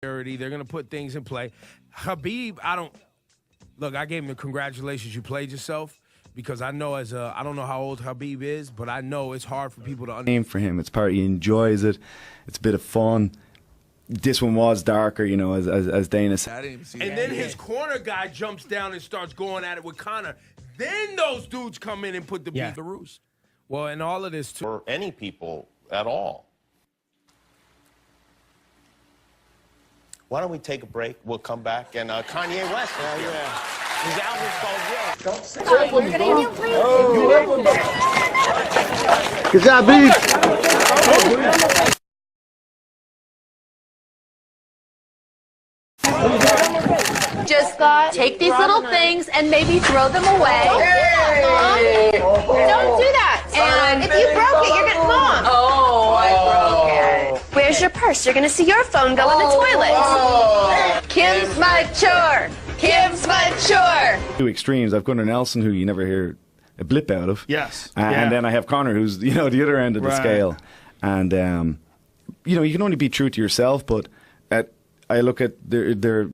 They're going to put things in play. Khabib, I gave him the congratulations. You played yourself because I know I don't know how old Khabib is, but I know it's hard for people to understand. For him, it's part he enjoys it. It's a bit of fun. This one was darker, you know, as Dana said. And then his corner guy jumps down and starts going at it with Conor. Then those dudes come in and put the beat the roost. Well, and all of this too. For any people at all. Why don't we take a break? We'll come back and Kanye West. His album's called Yeah. Don't say that. Good job, B. Just take these little things and maybe throw them away. Don't do that. And if you broke it, you're gonna Mom. Oh, I broke it. Where's your purse? You're gonna see your phone go in the toilet. Kim's my chore. Kim's my chore. Two extremes. I've Gunnar Nelson, who you never hear a blip out of. Yes. And then I have Conor, who's the other end of the scale. And you can only be true to yourself. But I look at their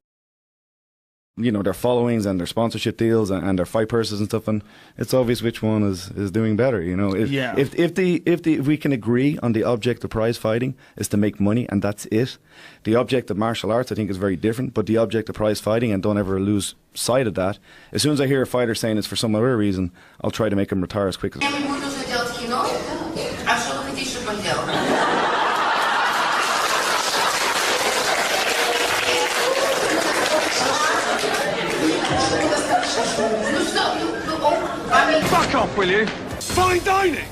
followings and their sponsorship deals and their fight purses and stuff, and it's obvious which one is doing better. If we can agree on the object of prize fighting is to make money, and that's it. The object of martial arts, I think, is very different. But the object of prize fighting, and don't ever lose sight of that. As soon as I hear a fighter saying it's for some other reason, I'll try to make him retire as quick as possible. Fuck off, will you? Fine dining?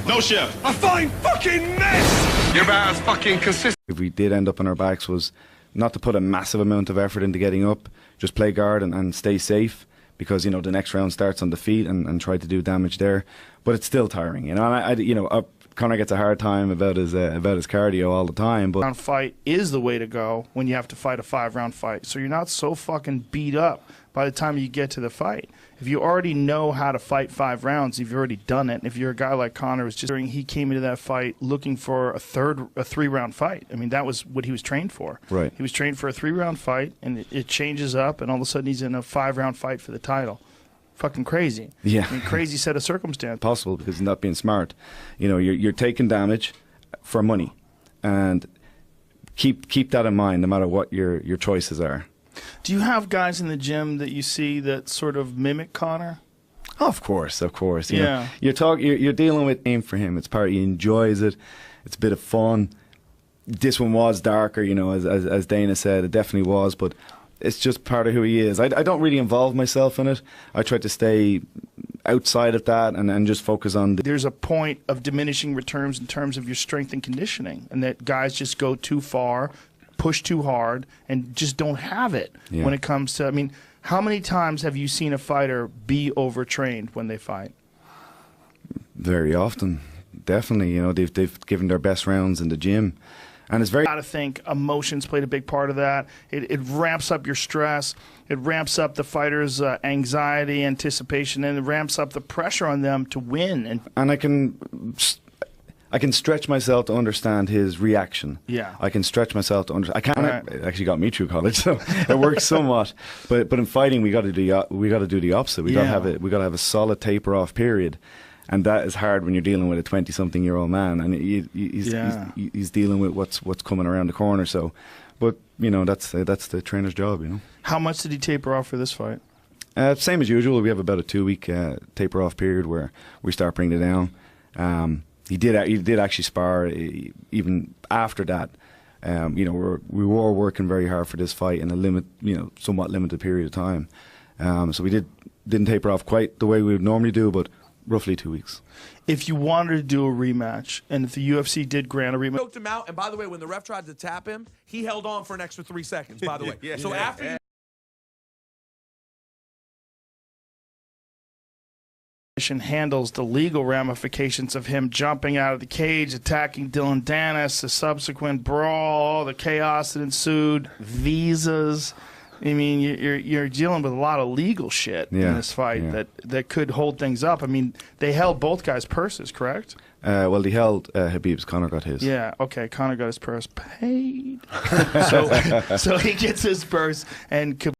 No, chef. A fine fucking mess! You're about as fucking consistent. If we did end up on our backs, was not to put a massive amount of effort into getting up, just play guard and stay safe, because the next round starts on the feet and try to do damage there. But it's still tiring, and Conor gets a hard time about his cardio all the time. But round fight is the way to go when you have to fight a 5-round fight, so you're not so fucking beat up by the time you get to the fight. If you already know how to fight 5 rounds, if you've already done it, and if you're a guy like Conor, he came into that fight looking for a 3-round fight. I mean, that was what he was trained for. Right. He was trained for a 3-round fight, and it changes up, and all of a sudden he's in a 5-round fight for the title. Fucking crazy. Yeah. I mean, crazy set of circumstances. Possible, because he's not being smart. You're taking damage for money, and keep that in mind no matter what your choices are. Do you have guys in the gym that you see that sort of mimic Conor? Oh, of course. Yeah. You're dealing with aim for him. It's part he enjoys it. It's a bit of fun. This one was darker, as Dana said. It definitely was, but it's just part of who he is. I don't really involve myself in it. I try to stay outside of that and just focus on there's a point of diminishing returns in terms of your strength and conditioning, and that guys just go too far, push too hard, and just don't have it when it comes to, how many times have you seen a fighter be overtrained when they fight? Very often. Definitely. They've given their best rounds in the gym. And it's very... I gotta think emotions played a big part of that. It ramps up your stress. It ramps up the fighter's anxiety, anticipation, and it ramps up the pressure on them to win. And I can stretch myself to understand his reaction. Yeah. I can stretch myself to understand. It actually got me through college, so it works somewhat. But in fighting, we got to do the opposite. We got to have a solid taper off period. And that is hard when you're dealing with a 20-something-year-old man, and he's dealing with what's coming around the corner. So, but that's the trainer's job. How much did he taper off for this fight? Same as usual. We have about a 2-week taper off period where we start bringing it down. He did actually spar even after that. We were working very hard for this fight in a somewhat limited period of time. So we didn't taper off quite the way we would normally do, but roughly 2 weeks. If you wanted to do a rematch, and if the UFC did grant a rematch, choked him out, and by the way, when the ref tried to tap him, he held on for an extra 3 seconds. By the way, after. Handles the legal ramifications of him jumping out of the cage, attacking Dylan Dennis, the subsequent brawl, the chaos that ensued, visas, I mean, you're dealing with a lot of legal shit in this fight that could hold things up. I mean, they held both guys' purses, correct? Well, they held Habib's. Conor got his. Yeah, okay. Conor got his purse paid. So he gets his purse, and